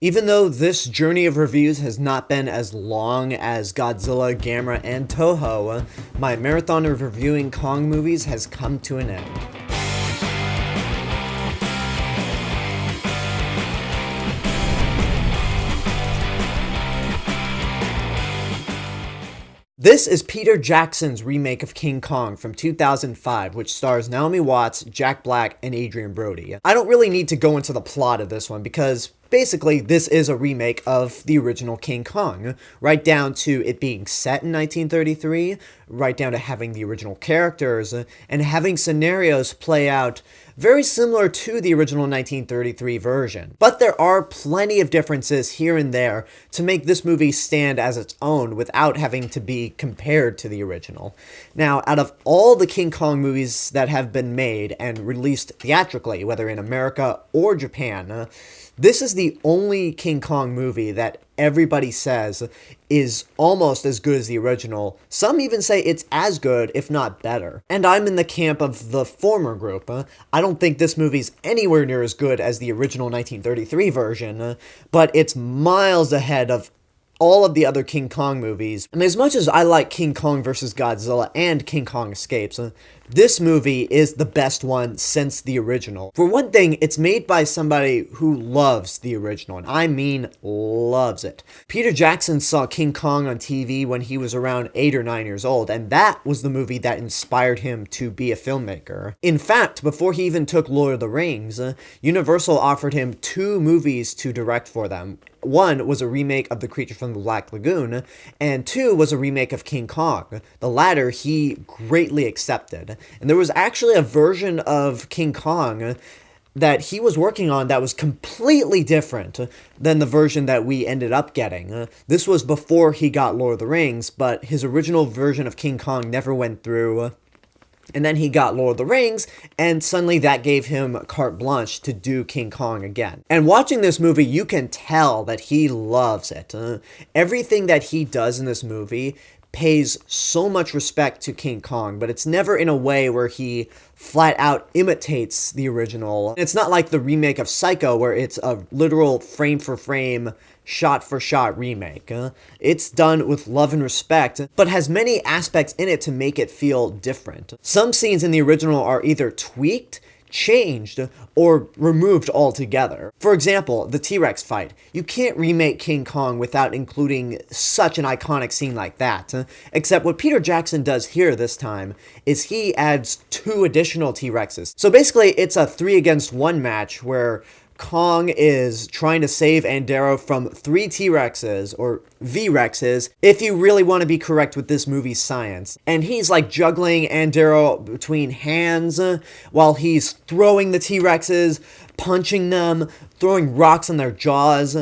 Even though this journey of reviews has not been as long as Godzilla, Gamera, and Toho, my marathon of reviewing Kong movies has come to an end. This is Peter Jackson's remake of King Kong from 2005, which stars Naomi Watts, Jack Black, and Adrien Brody. I don't really need to go into the plot of this one because basically this is a remake of the original King Kong, right down to it being set in 1933, right down to having the original characters, and having scenarios play out very similar to the original 1933 version. But there are plenty of differences here and there to make this movie stand as its own without having to be compared to the original. Now, out of all the King Kong movies that have been made and released theatrically, whether in America or Japan, this is the only King Kong movie that everybody says is almost as good as the original. Some even say it's as good, if not better. And I'm in the camp of the former group. I don't think this movie's anywhere near as good as the original 1933 version, but it's miles ahead of all of the other King Kong movies. And as much as I like King Kong vs. Godzilla and King Kong Escapes, this movie is the best one since the original. For one thing, it's made by somebody who loves the original, and I mean loves it. Peter Jackson saw King Kong on TV when he was around 8 or 9 years old, and that was the movie that inspired him to be a filmmaker. In fact, before he even took Lord of the Rings, Universal offered him 2 movies to direct for them. One was a remake of The Creature from the Black Lagoon, and 2 was a remake of King Kong. The latter he greatly accepted. And there was actually a version of King Kong that he was working on that was completely different than the version that we ended up getting. This was before he got Lord of the Rings, but his original version of King Kong never went through. And then he got Lord of the Rings, and suddenly that gave him carte blanche to do King Kong again. And watching this movie, you can tell that he loves it. Everything that he does in this movie pays so much respect to King Kong, but it's never in a way where he flat out imitates the original. It's not like the remake of Psycho, where it's a literal frame-for-frame, shot-for-shot remake. It's done with love and respect, but has many aspects in it to make it feel different. Some scenes in the original are either tweaked, changed, or removed altogether. For example, the T-Rex fight. You can't remake King Kong without including such an iconic scene like that. Except what Peter Jackson does here this time is he adds 2 additional T-Rexes. So basically, it's a 3 against 1 match where Kong is trying to save Andero from 3 T-Rexes, or V-Rexes, if you really want to be correct with this movie's science. And he's like juggling Andero between hands while he's throwing the T-Rexes, punching them, throwing rocks on their jaws.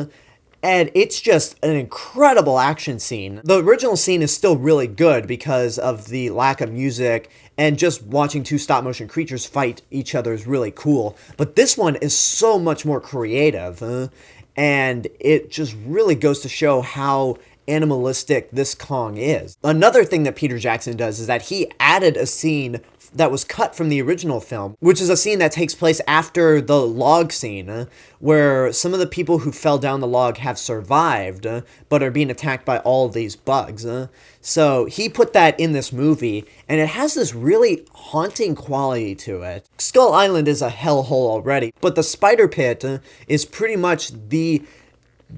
And it's just an incredible action scene. The original scene is still really good because of the lack of music, and just watching 2 stop-motion creatures fight each other is really cool. But this one is so much more creative, and it just really goes to show how animalistic this Kong is. Another thing that Peter Jackson does is that he added a scene that was cut from the original film, which is a scene that takes place after the log scene, where some of the people who fell down the log have survived, but are being attacked by all of these bugs. So he put that in this movie, and it has this really haunting quality to it. Skull Island is a hellhole already, but the spider pit is pretty much the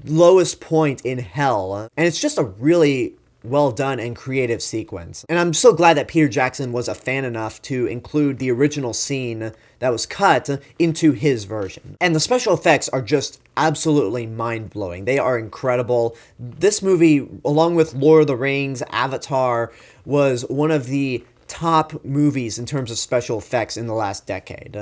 lowest point in hell, and it's just a really well done and creative sequence. And I'm so glad that Peter Jackson was a fan enough to include the original scene that was cut into his version. And the special effects are just absolutely mind-blowing. They are incredible. This movie, along with Lord of the Rings, Avatar, was one of the top movies in terms of special effects in the last decade.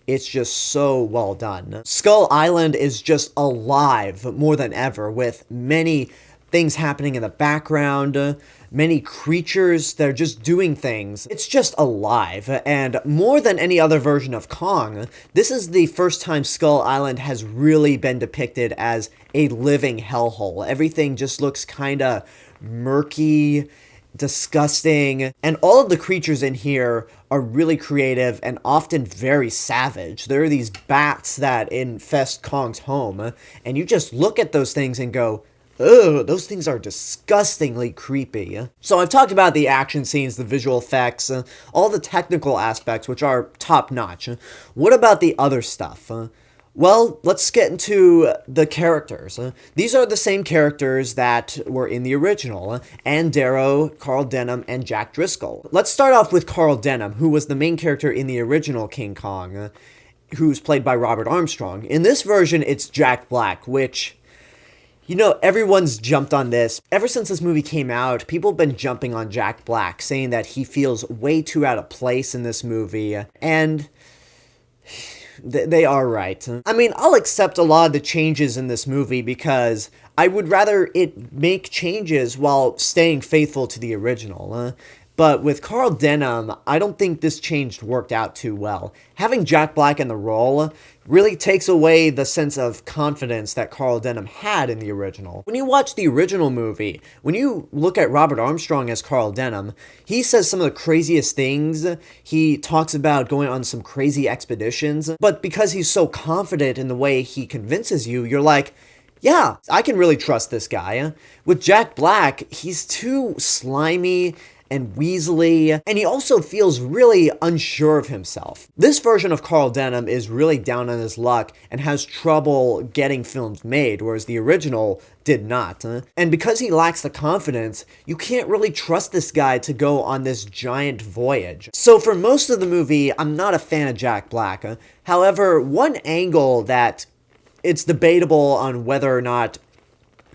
It's just so well done. Skull Island is just alive more than ever, with many things happening in the background, many creatures that are just doing things. It's just alive, and more than any other version of Kong, this is the first time Skull Island has really been depicted as a living hellhole. Everything just looks kinda murky. disgusting, and all of the creatures in here are really creative and often very savage. There are these bats that infest Kong's home, and you just look at those things and go, ugh, those things are disgustingly creepy. So I've talked about the action scenes, the visual effects, all the technical aspects, which are top-notch. What about the other stuff? Well, let's get into the characters. These are the same characters that were in the original. Ann Darrow, Carl Denham, and Jack Driscoll. Let's start off with Carl Denham, who was the main character in the original King Kong, who's played by Robert Armstrong. In this version, it's Jack Black, which... You know, everyone's jumped on this. Ever since this movie came out, people have been jumping on Jack Black, saying that he feels way too out of place in this movie, and they are right. I mean, I'll accept a lot of the changes in this movie because I would rather it make changes while staying faithful to the original. But with Carl Denham, I don't think this change worked out too well. Having Jack Black in the role really takes away the sense of confidence that Carl Denham had in the original. When you watch the original movie, when you look at Robert Armstrong as Carl Denham, he says some of the craziest things. He talks about going on some crazy expeditions, but because he's so confident in the way he convinces you, you're like, yeah, I can really trust this guy. With Jack Black, he's too slimy and weaselly, and he also feels really unsure of himself. This version of Carl Denham is really down on his luck and has trouble getting films made, whereas the original did not. And because he lacks the confidence, you can't really trust this guy to go on this giant voyage. So for most of the movie, I'm not a fan of Jack Black. However, one angle that it's debatable on whether or not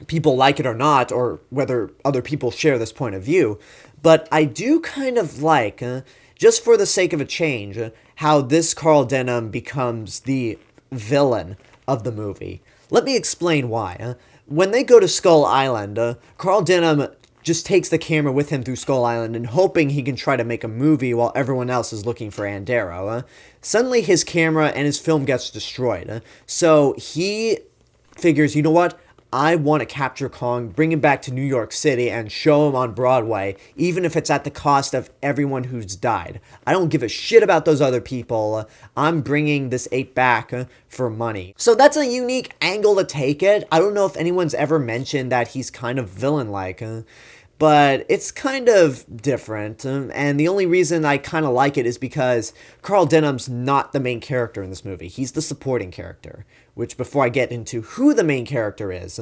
people like it or not, or whether other people share this point of view, but I do kind of like, just for the sake of a change, how this Carl Denham becomes the villain of the movie. Let me explain why. When they go to Skull Island, Carl Denham just takes the camera with him through Skull Island and hoping he can try to make a movie while everyone else is looking for Ann Darrow. Suddenly his camera and his film gets destroyed. So he figures, you know what? I want to capture Kong, bring him back to New York City, and show him on Broadway, even if it's at the cost of everyone who's died. I don't give a shit about those other people. I'm bringing this ape back for money. So that's a unique angle to take it. I don't know if anyone's ever mentioned that he's kind of villain-like, but it's kind of different, and the only reason I kind of like it is because Carl Denham's not the main character in this movie. He's the supporting character. Which, before I get into who the main character is,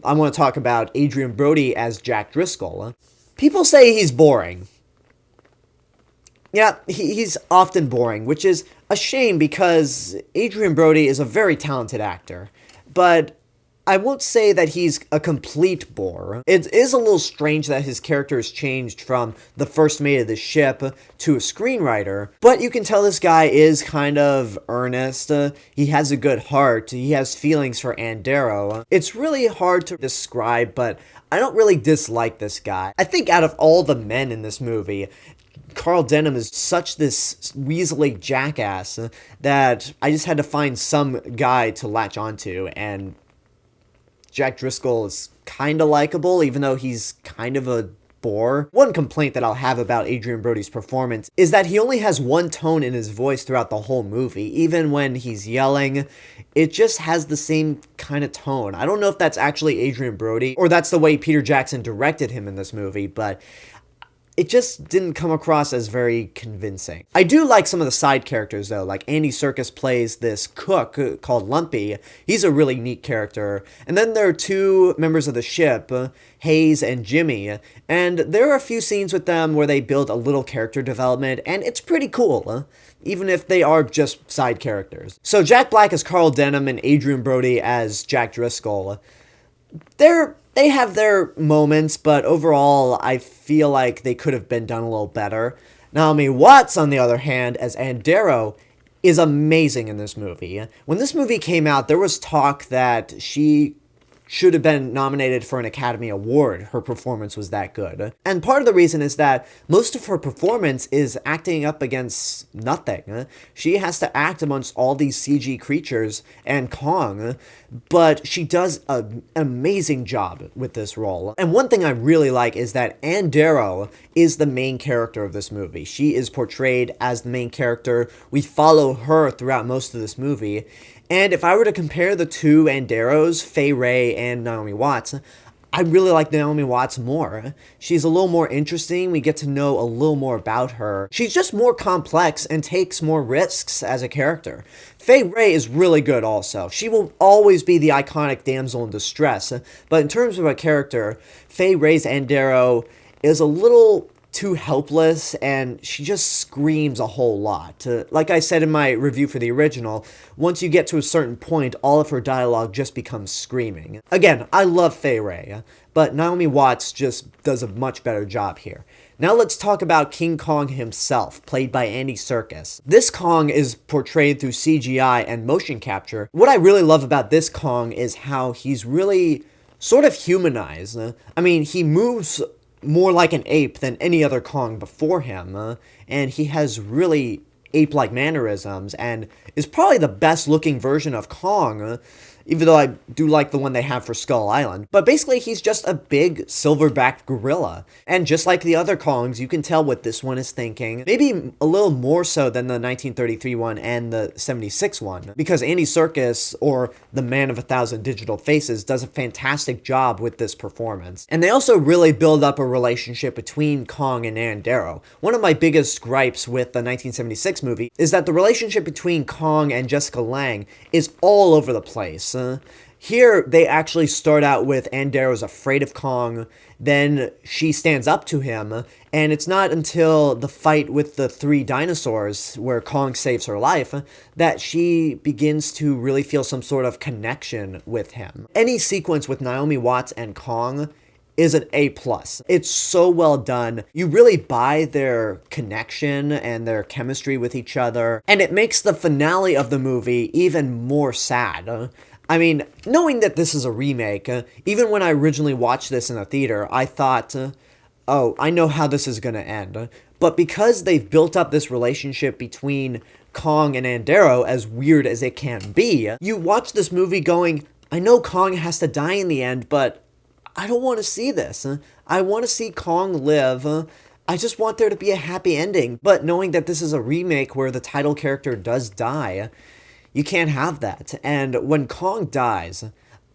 I want to talk about Adrien Brody as Jack Driscoll. People say he's boring. Yeah, he's often boring, which is a shame because Adrien Brody is a very talented actor. But I won't say that he's a complete bore. It is a little strange that his character has changed from the first mate of the ship to a screenwriter, but you can tell this guy is kind of earnest. He has a good heart. He has feelings for Ann Darrow. It's really hard to describe, but I don't really dislike this guy. I think out of all the men in this movie, Carl Denham is such this weaselly jackass that I just had to find some guy to latch onto, and Jack Driscoll is kind of likable, even though he's kind of a bore. One complaint that I'll have about Adrien Brody's performance is that he only has one tone in his voice throughout the whole movie. Even when he's yelling, it just has the same kind of tone. I don't know if that's actually Adrien Brody, or that's the way Peter Jackson directed him in this movie, but it just didn't come across as very convincing. I do like some of the side characters, though. Like, Andy Serkis plays this cook called Lumpy. He's a really neat character. And then there are two members of the ship, Hayes and Jimmy. And there are a few scenes with them where they build a little character development, and it's pretty cool, even if they are just side characters. So Jack Black as Carl Denham and Adrien Brody as Jack Driscoll. They have their moments, but overall, I feel like they could have been done a little better. Naomi Watts, on the other hand, as Ann Darrow, is amazing in this movie. When this movie came out, there was talk that she should have been nominated for an Academy Award. Her performance was that good. And part of the reason is that most of her performance is acting up against nothing. She has to act amongst all these CG creatures and Kong, but she does an amazing job with this role. And one thing I really like is that Ann Darrow is the main character of this movie. She is portrayed as the main character. We follow her throughout most of this movie. And if I were to compare the two Ann Darrows, Fay Wray and Naomi Watts, I really like Naomi Watts more. She's a little more interesting. We get to know a little more about her. She's just more complex and takes more risks as a character. Fay Wray is really good also. She will always be the iconic damsel in distress. But in terms of a character, Fay Wray's Ann Darrow is a little too helpless, and she just screams a whole lot. Like I said in my review for the original, once you get to a certain point, all of her dialogue just becomes screaming. Again, I love Fay Wray, but Naomi Watts just does a much better job here. Now let's talk about King Kong himself, played by Andy Serkis. This Kong is portrayed through CGI and motion capture. What I really love about this Kong is how he's really sort of humanized. I mean, he moves more like an ape than any other Kong before him, and he has really ape-like mannerisms, and is probably the best looking version of Kong, even though I do like the one they have for Skull Island. But basically, he's just a big silverback gorilla. And just like the other Kongs, you can tell what this one is thinking. Maybe a little more so than the 1933 one and the 76 one. Because Andy Serkis, or the Man of 1,000 Digital Faces, does a fantastic job with this performance. And they also really build up a relationship between Kong and Ann Darrow. One of my biggest gripes with the 1976 movie is that the relationship between Kong and Jessica Lange is all over the place. Here, they actually start out with Ann Darrow's afraid of Kong, then she stands up to him, and it's not until the fight with the 3 dinosaurs, where Kong saves her life, that she begins to really feel some sort of connection with him. Any sequence with Naomi Watts and Kong is an A+. It's so well done. You really buy their connection and their chemistry with each other, and it makes the finale of the movie even more sad. I mean, knowing that this is a remake, even when I originally watched this in a theater, I thought, oh, I know how this is going to end. But because they've built up this relationship between Kong and Ann Darrow, as weird as it can be, you watch this movie going, I know Kong has to die in the end, but I don't want to see this. I want to see Kong live. I just want there to be a happy ending. But knowing that this is a remake where the title character does die, you can't have that. And when Kong dies,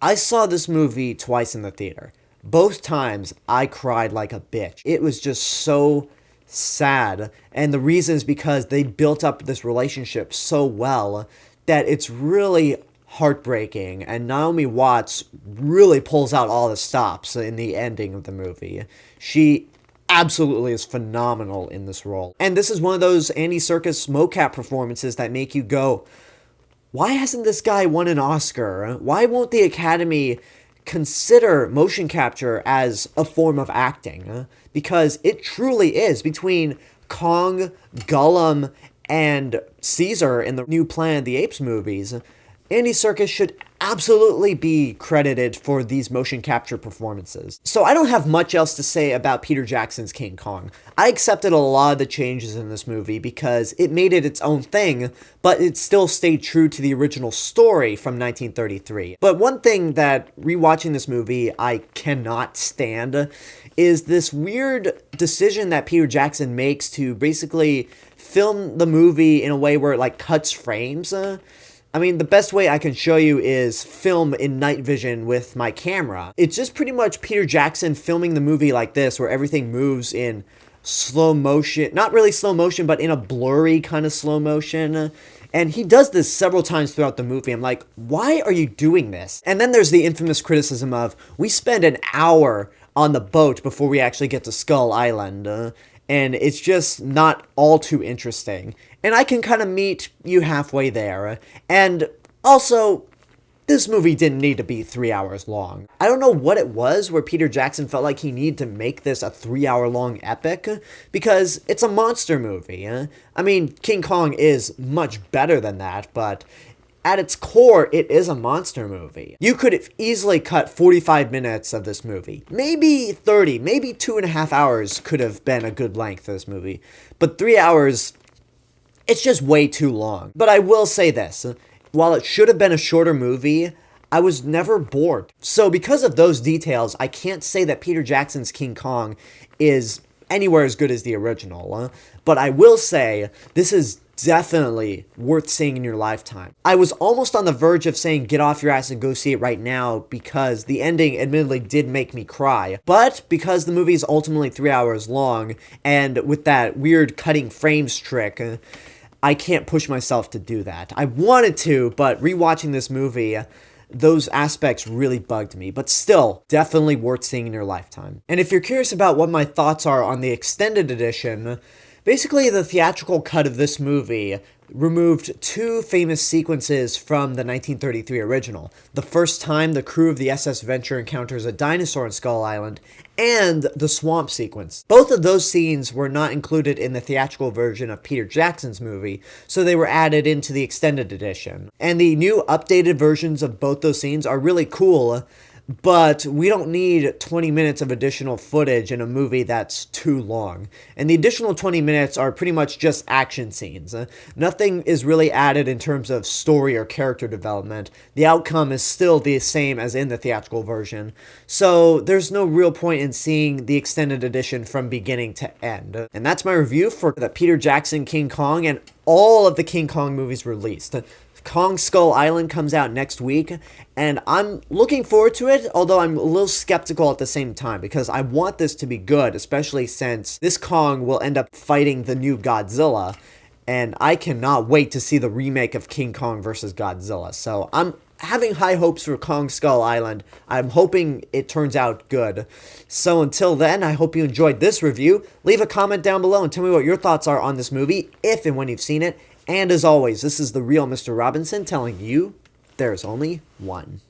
I saw this movie twice in the theater. Both times, I cried like a bitch. It was just so sad. And the reason is because they built up this relationship so well that it's really heartbreaking. And Naomi Watts really pulls out all the stops in the ending of the movie. She absolutely is phenomenal in this role. And this is one of those Andy Serkis mocap performances that make you go, why hasn't this guy won an Oscar? Why won't the Academy consider motion capture as a form of acting? Because it truly is. Between Kong, Gollum, and Caesar in the new Planet of the Apes movies, Andy Serkis should absolutely be credited for these motion capture performances. So I don't have much else to say about Peter Jackson's King Kong. I accepted a lot of the changes in this movie because it made it its own thing, but it still stayed true to the original story from 1933. But one thing that, rewatching this movie, I cannot stand is this weird decision that Peter Jackson makes to basically film the movie in a way where it like cuts frames. I mean, the best way I can show you is film in night vision with my camera. It's just pretty much Peter Jackson filming the movie like this, where everything moves in slow motion. Not really slow motion, but in a blurry kind of slow motion. And he does this several times throughout the movie. I'm like, why are you doing this? And then there's the infamous criticism of, we spend an hour on the boat before we actually get to Skull Island. And it's just not all too interesting. And I can kind of meet you halfway there. And also, this movie didn't need to be 3 hours long. I don't know what it was where Peter Jackson felt like he needed to make this a 3-hour-long epic, because it's a monster movie. I mean, King Kong is much better than that, but at its core, it is a monster movie. You could have easily cut 45 minutes of this movie. Maybe 30, maybe 2.5 hours could have been a good length for this movie. But 3 hours, it's just way too long. But I will say this, while it should have been a shorter movie, I was never bored. So because of those details, I can't say that Peter Jackson's King Kong is anywhere as good as the original. But I will say, this is definitely worth seeing in your lifetime. I was almost on the verge of saying get off your ass and go see it right now because the ending admittedly did make me cry. But because the movie is ultimately 3 hours long, and with that weird cutting frames trick, I can't push myself to do that. I wanted to, but rewatching this movie, those aspects really bugged me, but still, definitely worth seeing in your lifetime. And if you're curious about what my thoughts are on the extended edition, basically the theatrical cut of this movie removed two famous sequences from the 1933 original. The first time the crew of the SS Venture encounters a dinosaur on Skull Island, and the swamp sequence. Both of those scenes were not included in the theatrical version of Peter Jackson's movie, so they were added into the extended edition. And the new updated versions of both those scenes are really cool, but we don't need 20 minutes of additional footage in a movie that's too long. And the additional 20 minutes are pretty much just action scenes. Nothing is really added in terms of story or character development. The outcome is still the same as in the theatrical version. So there's no real point in seeing the extended edition from beginning to end. And that's my review for the Peter Jackson King Kong and all of the King Kong movies released. Kong Skull Island comes out next week, and I'm looking forward to it, although I'm a little skeptical at the same time, because I want this to be good, especially since this Kong will end up fighting the new Godzilla, and I cannot wait to see the remake of King Kong vs. Godzilla. So I'm having high hopes for Kong Skull Island. I'm hoping it turns out good. So until then, I hope you enjoyed this review. Leave a comment down below and tell me what your thoughts are on this movie, if and when you've seen it. And as always, this is the real Mr. Robinson telling you there's only one.